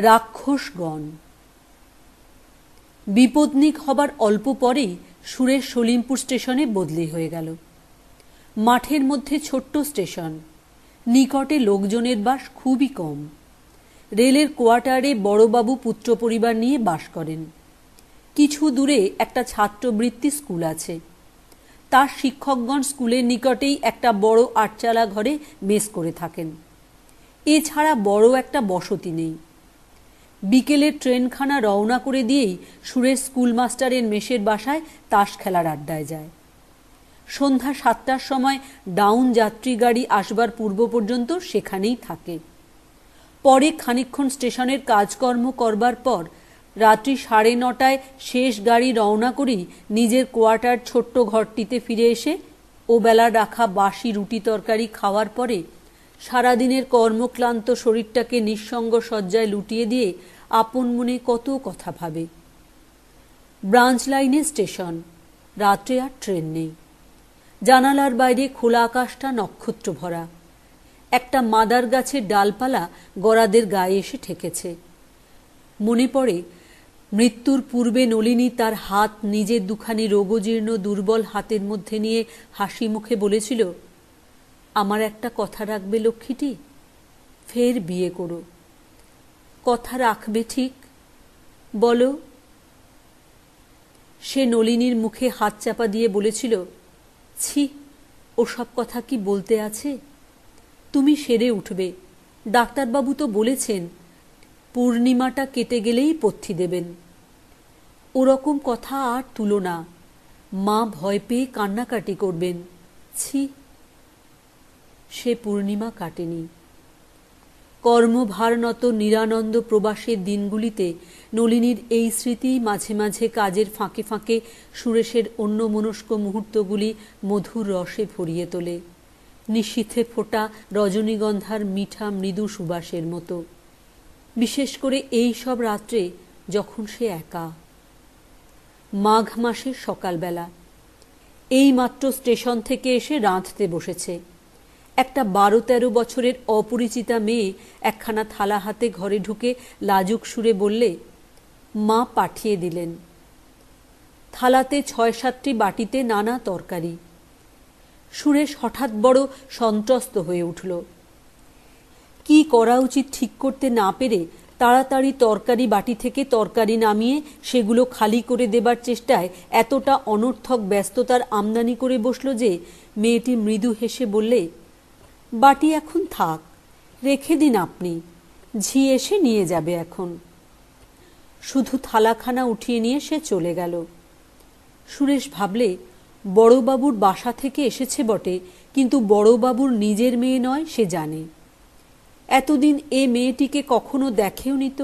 রাক্ষসগণ। বিপদনিক হবার অল্প পরেই সুরেশ সলিমপুর স্টেশনে বদলি হয়ে গেল। মাঠের মধ্যে ছোট্ট স্টেশন, নিকটে লোকজনের বাস খুবই কম। রেলের কোয়ার্টারে বড়বাবু পুত্র পরিবার নিয়ে বাস করেন। কিছু দূরে একটা ছাত্রবৃত্তি স্কুল আছে। তার শিক্ষকগণ স্কুলের নিকটেই একটা বড় আটচালা ঘরে মেস করে থাকেন। এছাড়া বড় একটা বসতি নেই। বিকেলের ট্রেনখানা রওনা করে দিয়েই সুরেশ স্কুল মাস্টারের মেসের বাসায় তাস খেলার আড্ডায় যায়। সন্ধ্যা 7টার সময় ডাউন যাত্রী গাড়ি আসবার পূর্ব পর্যন্ত সেখানেই থাকে। পরে খানিকক্ষণ স্টেশনের কাজকর্ম করবার পর রাত্রি 9:30টায় শেষ গাড়ি রওনা করেই নিজের কোয়ার্টার ছোট্ট ঘরটিতে ফিরে এসে ওবেলা রাখা বাসি রুটি তরকারি খাওয়ার পরে সারাদিনের কর্মক্লান্ত শরীরটাকে নিঃসঙ্গ শয্যায় লুটিয়ে দিয়ে আপন মনে কত কথা ভাবে। ব্রাঞ্চ লাইনে স্টেশন, রাত্রে আর ট্রেন নেই। জানালার বাইরে খোলা আকাশটা নক্ষত্র ভরা। একটা মাদার গাছের ডালপালা গরাদের গায়ে এসে ঠেকেছে। মনে পড়ে মৃত্যুর পূর্বে নলিনী তার হাত নিজের দুখানি রোগজীর্ণ দুর্বল হাতের মধ্যে নিয়ে হাসি মুখে বলেছিল, আমার একটা কথা রাখবে লক্ষ্মীটি, ফের বিয়ে করো। কথা রাখবে ঠিক? বলো। সে নলিনীর মুখে হাত চাপা দিয়ে বলেছিল, ছি, ওসব কথা কি বলতে আছে? তুমি সেরে উঠবে। ডাক্তারবাবু তো বলেছেন পূর্ণিমাটা কেটে গেলেই পথ্যি দেবেন। ওরকম কথা আর তুলো না, মা ভয় পেয়ে কান্নাকাটি করবেন। ছি। সে পূর্ণিমা কাটেনি। কর্মভারনত নিরানন্দ প্রবাসের দিনগুলিতে নলিনীর এই স্মৃতি মাঝে মাঝে কাজের ফাঁকে ফাঁকে সুরেশের অন্যমনস্ক মুহূর্তগুলি মধুর রসে ভরিয়ে তোলে, নিশীথে ফোটা রজনীগন্ধার মিঠা মৃদু সুবাসের মতো। বিশেষ করে এই সব রাত্রে যখন সে একা। মাঘ মাসের সকালবেলা এই মাত্র স্টেশন থেকে এসে রাঁধতে বসেছে। একটা 12-13 বছরের অপরিচিতা মেয়ে একখানা থালা হাতে ঘরে ঢুকে লাজুক সুরে বললে, মা পাঠিয়ে দিলেন। থালাতে 6-7টি বাটিতে নানা তরকারি। সুরেশ হঠাৎ বড় সন্ত্রস্ত হয়ে উঠল। কি করা উচিত ঠিক করতে না পেরে তাড়াতাড়ি তরকারি বাটি থেকে তরকারি নামিয়ে সেগুলো খালি করে দেবার চেষ্টায় এতটা অনর্থক ব্যস্ততার আমদানি করে বসল যে মেয়েটি মৃদু হেসে বললে, বাটি এখন থাক, রেখে দিন আপনি, ঝি এসে নিয়ে যাবে এখন। শুধু থালাখানা উঠিয়ে নিয়ে সে চলে গেল। সুরেশ ভাবলে, বড়বাবুর বাসা থেকে এসেছে বটে, কিন্তু বড়বাবুর নিজের মেয়ে নয় সে জানে। এতদিন এ মেয়েটিকে কখনো দেখেও নিত।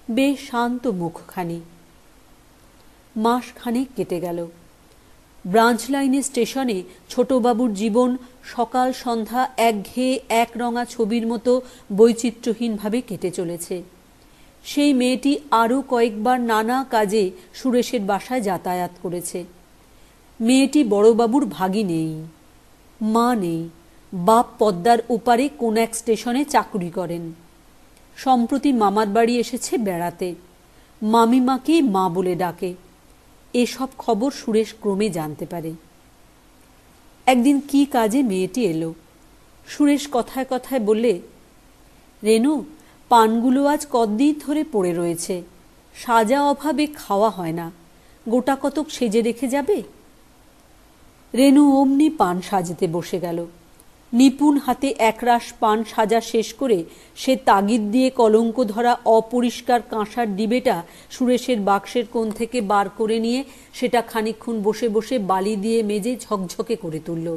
বেশ শান্ত মুখখানি। মাস খানেক কেটে গেল। ব্রাঞ্চ লাইনে স্টেশনে ছোটবাবুর জীবন সকাল সন্ধ্যা একঘেয়ে একরঙা ছবির মতো বৈচিত্র্যহীনভাবে কেটে চলেছে। সেই মেয়েটি আরও কয়েকবার নানা কাজে সুরেশের বাসায় যাতায়াত করেছে। মেয়েটি বড়বাবুর ভাগী নেই, মা নেই, বাপ পদ্মার ওপারে কোন এক স্টেশনে চাকুরি করেন। সম্প্রতি মামার বাড়ি এসেছে বেড়াতে, মামিমাকেই মা বলে ডাকে। এসব খবর সুরেশ ক্রমে জানতে পারে। একদিন কি কাজে মেয়েটি এলো। সুরেশ কথায় কথায় বললে, রেনু, পানগুলো আজ কতদিন ধরে পড়ে রয়েছে, সাজা অভাবে খাওয়া হয় না, গোটা কতক সেজে রেখে যাবে। রেনু অমনি পান সাজতে বসে গেল। নিপুণ হাতে একরাশ পান সাজা শেষ করে সে তাগিদ দিয়ে কলঙ্ক ধরা অপরিষ্কার কাঁসার ডিবেটা সুরেশের বাক্সের কোণ থেকে বার করে নিয়ে সেটা খানিকক্ষণ বসে বসে বালি দিয়ে মেজে ঝকঝকে করে তুলল।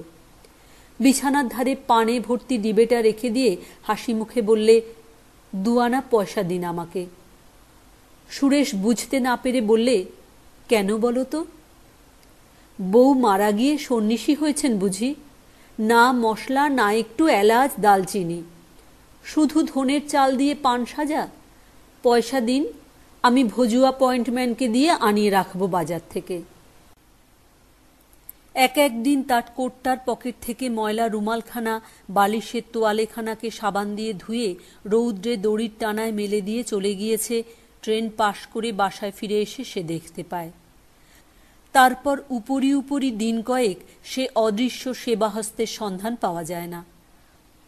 বিছানার ধারে পানে ভর্তি ডিবেটা রেখে দিয়ে হাসি মুখে বললে, 2 আনা পয়সা দিন আমাকে। সুরেশ বুঝতে না পেরে বললে, কেন বলো তো? বউ মারা গিয়ে সন্ন্যাসী হয়েছেন বুঝি? না মশলা, না একটু এলাচ দালচিনি, শুধু ধনের চাল দিয়ে পান সাজা। পয়সা দিন, আমি ভজুয়া পয়েন্টম্যানকে দিয়ে আনিয়ে রাখবো বাজার থেকে। এক একদিন তার কোটটার পকেট থেকে ময়লা রুমালখানা, বালিশের তোয়ালেখানাকে সাবান দিয়ে ধুয়ে রৌদ্রে দড়ির টানায় মেলে দিয়ে চলে গিয়েছে। ট্রেন পাশ করে বাসায় ফিরে এসে সে দেখতে পায়। তারপর উপরি উপরি দিন কয়েক সে অদৃশ্য সেবাহস্তের সন্ধান পাওয়া যায় না।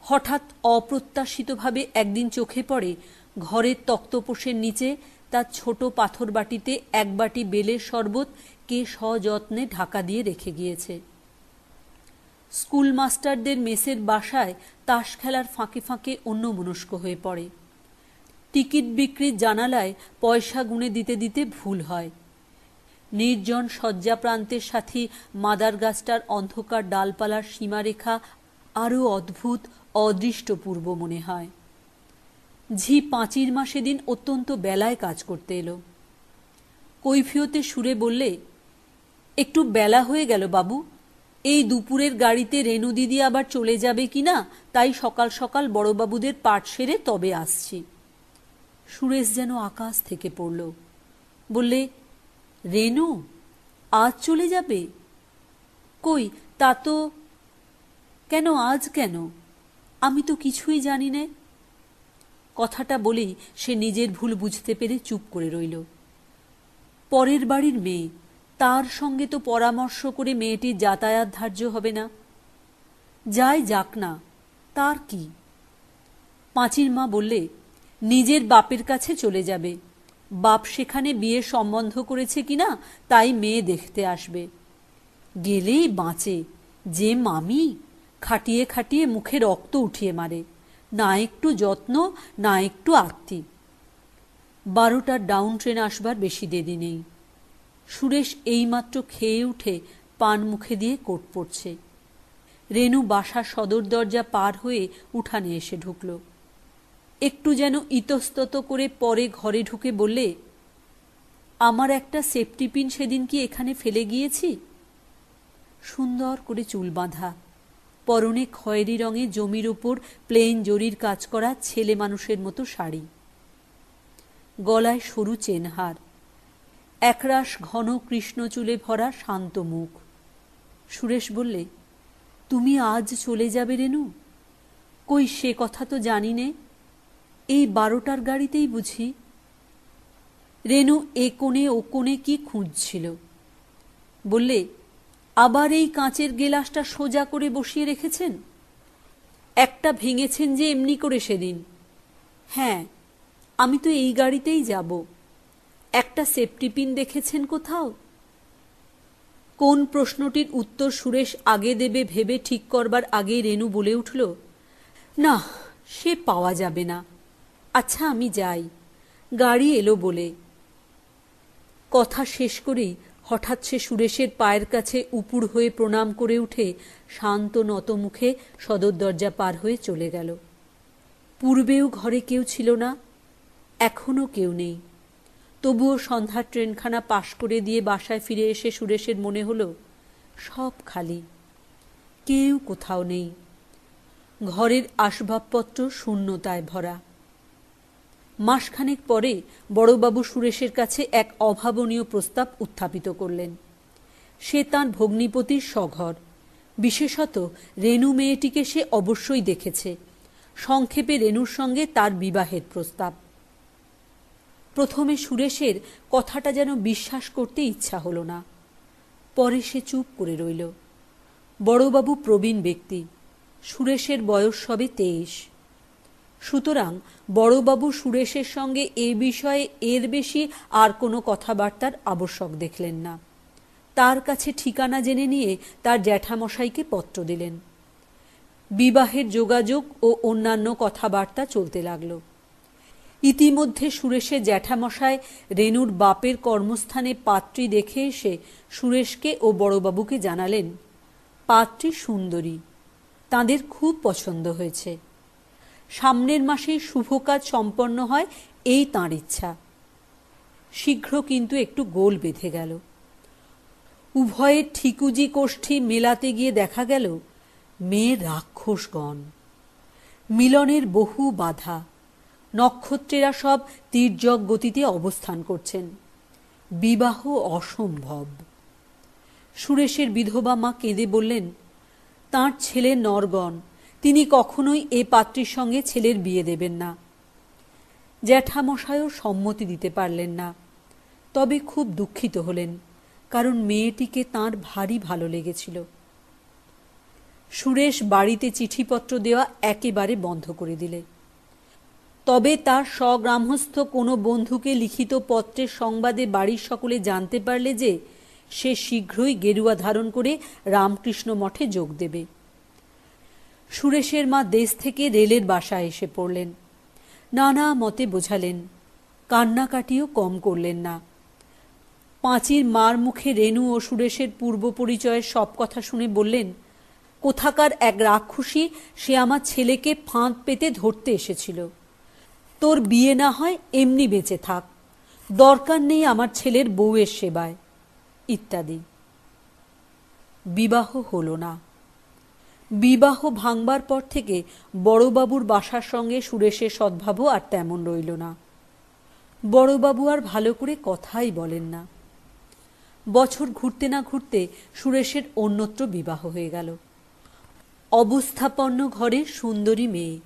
হঠাৎ অপ্রত্যাশিতভাবে একদিন চোখে পড়ে ঘরের তক্তপোষের নিচে তার ছোট পাথর বাটিতে এক বাটি বেলের শরবত কে সযত্নে ঢাকা দিয়ে রেখে গিয়েছে। স্কুল মাস্টারদের মেসের বাসায় তাস খেলার ফাঁকে ফাঁকে অন্যমনস্ক হয়ে পড়ে। টিকিট বিক্রির জানালায় পয়সা গুনে দিতে দিতে ভুল হয়। নির্জন শয্যাপ্রান্তের সাথে মাদার গাছটার অন্ধকার ডালপালার সীমারেখা আরও অদ্ভুত অদৃষ্টপূর্ব মনে হয়। ঝি ৫র মা সেদিন অত্যন্ত বেলায় কাজ করতে এলো। কৈফিয়তে সুরে বললে, একটু বেলা হয়ে গেল বাবু, এই দুপুরের গাড়িতে রেণু দিদি আবার চলে যাবে কিনা, তাই সকাল সকাল বড়বাবুদের পাঠ সেরে তবে আসছি। সুরেশ যেন আকাশ থেকে পড়ল। বললে, রেণু আজ চলে যাবে? কই তা তো, কেন আজ কেন? আমি তো কিছুই জানি না। কথাটা বলেই সে নিজের ভুল বুঝতে পেরে চুপ করে রইল। পরের বাড়ির মেয়ে, তার সঙ্গে তো পরামর্শ করে মেয়েটির যাতায়াত ধার্য হবে না। যাই যাক না, তার কি? ৫র মা বললে, নিজের বাপের কাছে চলে যাবে। বাপ সেখানে বিয়ে সম্বন্ধ করেছে কিনা তাই মেয়ে দেখতে আসবে। গেলেই বাঁচে, যে মামি খাটিয়ে খাটিয়ে মুখে রক্ত উঠিয়ে মারে, না একটু যত্ন না একটু আত্মি। 12টার ডাউন ট্রেন আসবার বেশি দেরি নেই। সুরেশ এইমাত্র খেয়ে উঠে পান মুখে দিয়ে কোট পড়ছে। রেণু বাসার সদর দরজা পার হয়ে উঠানে এসে ঢুকল। একটু যেন ইতস্তত করে পরে ঘরে ঢুকে বললে, আমার একটা সেফটি পিন সেদিন কি এখানে ফেলে গিয়েছি? সুন্দর করে চুল বাঁধা, পরনে খয়েরি রঙে জমির উপর প্লেন জরির কাজ করা ছেলে মানুষের মতো শাড়ি, গলায় সরু চেনহার, একরাশ ঘন কৃষ্ণ চুলে ভরা শান্ত মুখ। সুরেশ বললে, তুমি আজ চলে যাবে রেণু? কই সে কথা তো জানি নে, এই 12টার গাড়িতেই বুঝি। রেণু এ কোণে ও কোণে কি খুঁজছিল। বললে, আবার এই কাঁচের গেলাসটা সোজা করে বসিয়ে রেখেছেন? একটা ভেঙেছেন যে এমনি করে সেদিন। হ্যাঁ, আমি তো এই গাড়িতেই যাব। একটা সেফটি পিন দেখেছেন কোথাও? কোন প্রশ্নটির উত্তর সুরেশ আগে দেবে ভেবে ঠিক করবার আগেই রেণু বলে উঠল, না, সে পাওয়া যাবে না। আচ্ছা আমি যাই, গাড়ি এলো বলে। কথা শেষ করেই হঠাৎ সে সুরেশের পায়ের কাছে উপুড় হয়ে প্রণাম করে উঠে শান্ত নত মুখে সদর দরজা পার হয়ে চলে গেল। পূর্বেও ঘরে কেউ ছিল না, এখনও কেউ নেই। তবুও সন্ধ্যার ট্রেনখানা পাশ করে দিয়ে বাসায় ফিরে এসে সুরেশের মনে হলো সব খালি, কেউ কোথাও নেই। ঘরের আসবাবপত্র শূন্যতায় ভরা। মাসখানেক পরে বড়বাবু সুরেশের কাছে এক অভাবনীয় প্রস্তাব উত্থাপিত করলেন। সে তাঁর ভগ্নিপতির সঘর, বিশেষত রেণু মেয়েটিকে সে অবশ্যই দেখেছে। সংক্ষেপে রেণুর সঙ্গে তার বিবাহের প্রস্তাব। প্রথমে সুরেশের কথাটা যেন বিশ্বাস করতে ইচ্ছা হলো না। পরে সে চুপ করে রইল। বড়বাবু প্রবীণ ব্যক্তি, সুরেশের বয়স সবে 23। সুতরাং বড়বাবু সুরেশের সঙ্গে এ বিষয়ে এর বেশি আর কোনো কথাবার্তার আবশ্যক দেখলেন না। তার কাছে ঠিকানা জেনে নিয়ে তার জ্যাঠামশাইকে পত্র দিলেন। বিবাহের যোগাযোগ ও অন্যান্য কথাবার্তা চলতে লাগল। ইতিমধ্যে সুরেশের জ্যাঠামশাই রেণুর বাপের কর্মস্থানে পাত্রী দেখে এসে সুরেশকে ও বড়বাবুকে জানালেন, পাত্রী সুন্দরী, তাঁদের খুব পছন্দ হয়েছে। সামনের মাসেই শুভ কাজ সম্পন্ন হয় এই তাঁর ইচ্ছা। শীঘ্র কিন্তু একটু গোল বেঁধে গেল। উভয়ের ঠিকুজি কোষ্ঠী মেলাতে গিয়ে দেখা গেল মেয়ের রাক্ষসগণ। মিলনের বহু বাধা, নক্ষত্রেরা সব তির্যক গতিতে অবস্থান করছেন। বিবাহ অসম্ভব। সুরেশের বিধবা মা কেঁদে বললেন, তাঁর ছেলে নরগণ, তিনি কখনোই এ পাত্রীর সঙ্গে ছেলের বিয়ে দেবেন না। জ্যাঠামশায়ও সম্মতি দিতে পারলেন না, তবে খুব দুঃখিত হলেন, কারণ মেয়েটিকে তাঁর ভারী ভালো লেগেছিল। সুরেশ বাড়িতে চিঠিপত্র দেওয়া একেবারে বন্ধ করে দিলে। তবে তার স্বগ্রামস্থ কোনো বন্ধুকে লিখিত পত্রের সংবাদে বাড়ির সকলে জানতে পারলে যে সে শীঘ্রই গেরুয়া ধারণ করে রামকৃষ্ণ মঠে যোগ দেবে। সুরেশের মা দেশ থেকে রেলের বাসায় এসে পড়লেন, নানা মতে বোঝালেন, কান্নাকাটিও কম করলেন না। পাঁচির মার মুখে রেণু ও সুরেশের পূর্ব পরিচয়ের সব কথা শুনে বললেন, কোথাকার এক রাক্ষসী সে আমার ছেলেকে ফাঁদ পেতে ধরতে এসেছিল। তোর বিয়ে না হয় এমনি বেঁচে থাক, দরকার নেই আমার ছেলের বউয়ের সেবায়, ইত্যাদি। বিবাহ হল না। বিবাহ ভাঙবার পর থেকে বড়বাবুর বাসার সঙ্গে সুরেশের সদ্ভাবও আর তেমন রইল না। বড়বাবু আর ভালো করে কথাই বলেন না। বছর ঘুরতে না ঘুরতে সুরেশের অন্যত্র বিবাহ হয়ে গেল। অবস্থাপন্ন ঘরের সুন্দরী মেয়ে,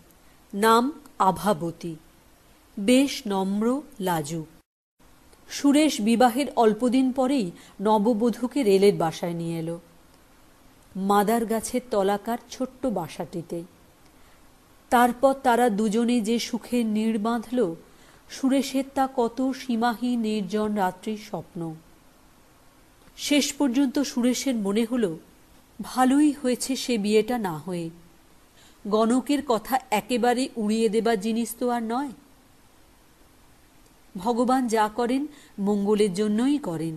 নাম আভাবতী, বেশ নম্র লাজুক। সুরেশ বিবাহের অল্পদিন পরেই নববধূকে রেলের বাসায় নিয়ে এলো, মাদার গাছের তলাকার ছোট্ট বাসাটিতে। তারপর তারা দুজনে যে সুখের নীড় বাঁধল, সুরেশের তা কত সীমাহীন নির্জন রাত্রির স্বপ্ন। শেষ পর্যন্ত সুরেশের মনে হলো, ভালোই হয়েছে সে বিয়েটা না হয়ে। গণকের কথা একেবারে উড়িয়ে দেবার জিনিস তো আর নয়। ভগবান যা করেন মঙ্গলের জন্যই করেন।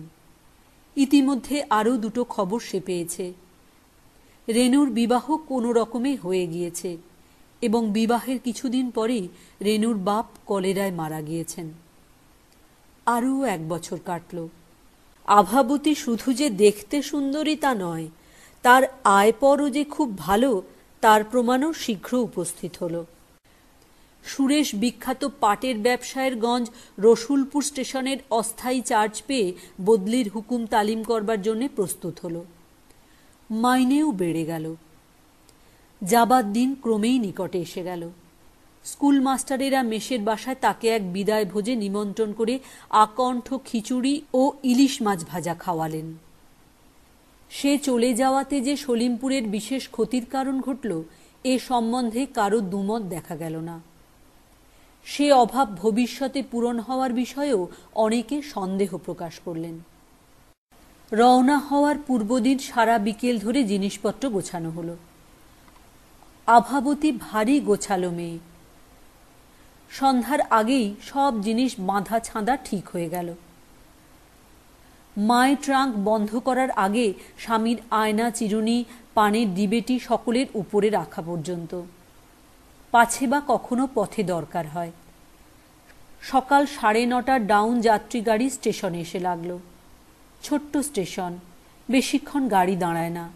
ইতিমধ্যে আরও দুটো খবর সে পেয়েছে। রেণুর বিবাহ কোনো রকমে হয়ে গিয়েছে এবং বিবাহের কিছুদিন পরেই রেণুর বাপ কলেরায় মারা গিয়েছেন। আরও 1 বছর কাটল। আভাবতী শুধু যে দেখতে সুন্দরী তা নয়, তার আয়পরও যে খুব ভালো তার প্রমাণও শীঘ্র উপস্থিত হল। সুরেশ বিখ্যাত পাটের ব্যবসায়ের গঞ্জ রসুলপুর স্টেশনের অস্থায়ী চার্জ পেয়ে বদলির হুকুম তালিম করবার জন্য প্রস্তুত হল। মাইনেও বেড়ে গেল। যাবার দিন ক্রমেই নিকটে এসে গেল। স্কুল মাস্টারেরা মেসের বাসায় তাকে এক বিদায় ভোজে নিমন্ত্রণ করে আকণ্ঠ খিচুড়ি ও ইলিশ মাছ ভাজা খাওয়ালেন। সে চলে যাওয়াতে যে সলিমপুরের বিশেষ ক্ষতির কারণ ঘটল, এ সম্বন্ধে কারো দুমত দেখা গেল না। সে অভাব ভবিষ্যতে পূরণ হওয়ার বিষয়েও অনেকে সন্দেহ প্রকাশ করলেন। রওনা হওয়ার পূর্বদিন সারা বিকেল ধরে জিনিসপত্র গোছানো হলো। আভাবতী ভারী গোছালো মেয়ে। সন্ধ্যার আগেই সব জিনিস বাঁধা ছাঁদা ঠিক হয়ে গেল। মায়ের ট্রাঙ্ক বন্ধ করার আগে স্বামীর আয়না, চিরুনি, পানের ডিবেটি সকলের উপরে রাখা পর্যন্ত, পাছে বা কখনো পথে দরকার হয়। সকাল 9:30 ডাউন যাত্রী গাড়ি স্টেশনে এসে লাগলো। ছোট্ট স্টেশন, বেশিক্ষণ গাড়ি দাঁড়ায় না।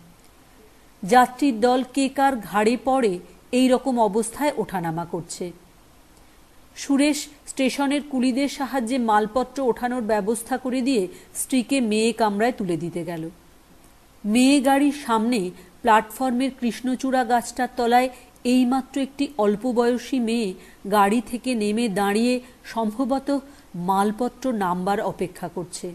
যাত্রীর দল কে কার ঘাড়ে পড়ে এই রকম অবস্থায় ওঠানামা করছে। সুরেশ স্টেশনের কুলিদের সাহায্যে মালপত্র ওঠানোর ব্যবস্থা করে দিয়ে স্ত্রীকে মেয়ে কামরায় তুলে দিতে গেল। মেয়ে গাড়ির সামনে প্ল্যাটফর্মের কৃষ্ণচূড়া গাছটার তলায় এইমাত্র একটি অল্প বয়সী মেয়ে গাড়ি থেকে নেমে দাঁড়িয়ে সম্ভবত মালপত্র নামবার অপেক্ষা করছে।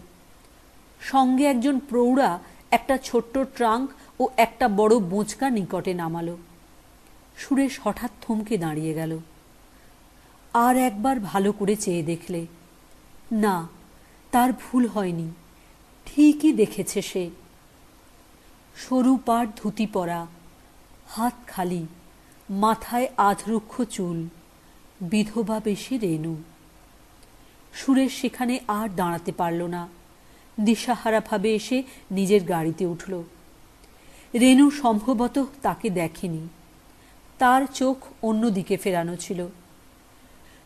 সঙ্গে একজন প্রৌঢ়া একটা ছোট্ট ট্রাঙ্ক ও একটা বড় বোঁচকা নিকটে নামালো। সুরেশ হঠাৎ থমকে দাঁড়িয়ে গেল। আর একবার ভালো করে চেয়ে দেখলে, না, তার ভুল হয়নি, ঠিকই দেখেছে সে। সরু পাড় ধুতি পরা, হাত খালি, মাথায় আধরুক্ষ চুল, বিধবা বেশে রেণু। সুরেশ সেখানে আর দাঁড়াতে পারল না, দিশাহারাভাবে এসে নিজের গাড়িতে উঠল। রেণু সম্ভবত তাকে দেখেনি, তার চোখ অন্যদিকে ফেরানো ছিল।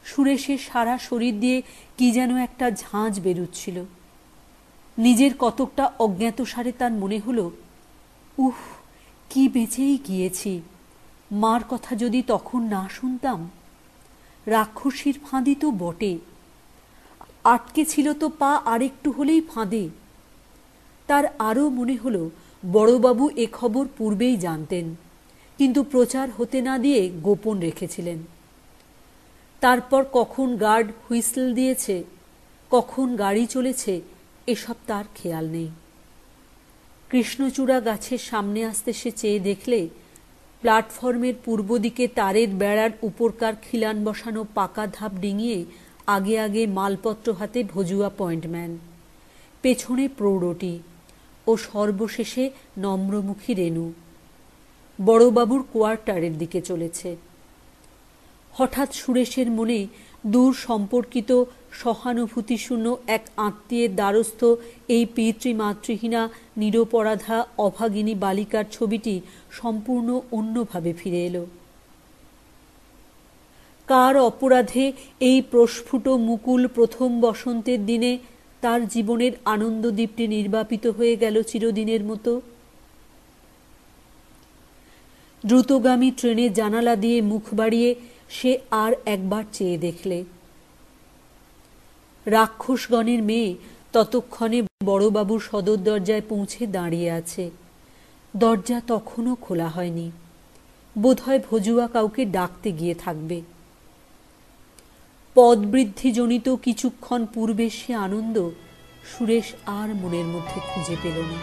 সুরেশের সারা শরীর দিয়ে কি যেন একটা ঝাঁঝ বেরুচ্ছিল। নিজের কতকটা অজ্ঞাতসারে তার মনে হলো, উফ, কি বেঁচেই গিয়েছি, মার কথা যদি তখন না শুনতাম। রাক্ষসীর ফাঁদি তো বটে, আটকে ছিল তো পা আরেকটু হলেই ফাঁদে। তার আরও মনে হলো বড়বাবু এ খবর পূর্বেই জানতেন, কিন্তু প্রচার হতে না দিয়ে গোপন রেখেছিলেন। তারপর কখন গার্ড হুইসল দিয়েছে, কখন গাড়ি চলেছে, এসব তার খেয়াল নেই। কৃষ্ণচূড়া গাছের সামনে আসতে সে চেয়ে দেখলে প্ল্যাটফর্মের পূর্ব দিকে তারের বেড়ার উপরকার খিলান বসানো পাকা ধাপ ডিঙিয়ে আগে আগে মালপত্র হাতে ভজুয়া পয়েন্টম্যান, পেছনে প্রৌঢ়টি ও সর্বশেষে নম্রমুখী রেণু বড়বাবুর কোয়ার্টারের দিকে চলেছে। হঠাৎ সুরেশের মনে দূর সম্পর্কিত সহানুভূতিশূন্য এক আত্মীয়ের দ্বারস্থ এই পিতৃমাতৃহীনা নিরপরাধা অভাগিনী বালিকার ছবিটি সম্পূর্ণ অন্যভাবে ফিরে এলো। কার অপরাধে এই প্রস্ফুট মুকুল প্রথম বসন্তের দিনে তার জীবনের আনন্দদ্বীপটি নির্বাপিত হয়ে গেল চিরদিনের মতো? দ্রুতগামী ট্রেনের জানালা দিয়ে মুখ বাড়িয়ে সে আর একবার চেয়ে দেখলে রাক্ষসগণের মেয়ে ততক্ষণে বড়বাবুর সদর দরজায় পৌঁছে দাঁড়িয়ে আছে। দরজা তখনও খোলা হয়নি, বোধহয় ভজুয়া কাউকে ডাকতে গিয়ে থাকবে। পদবৃদ্ধিজনিত কিছুক্ষণ পূর্বে সে আনন্দ সুরেশ আর মনের মধ্যে খুঁজে পেল না।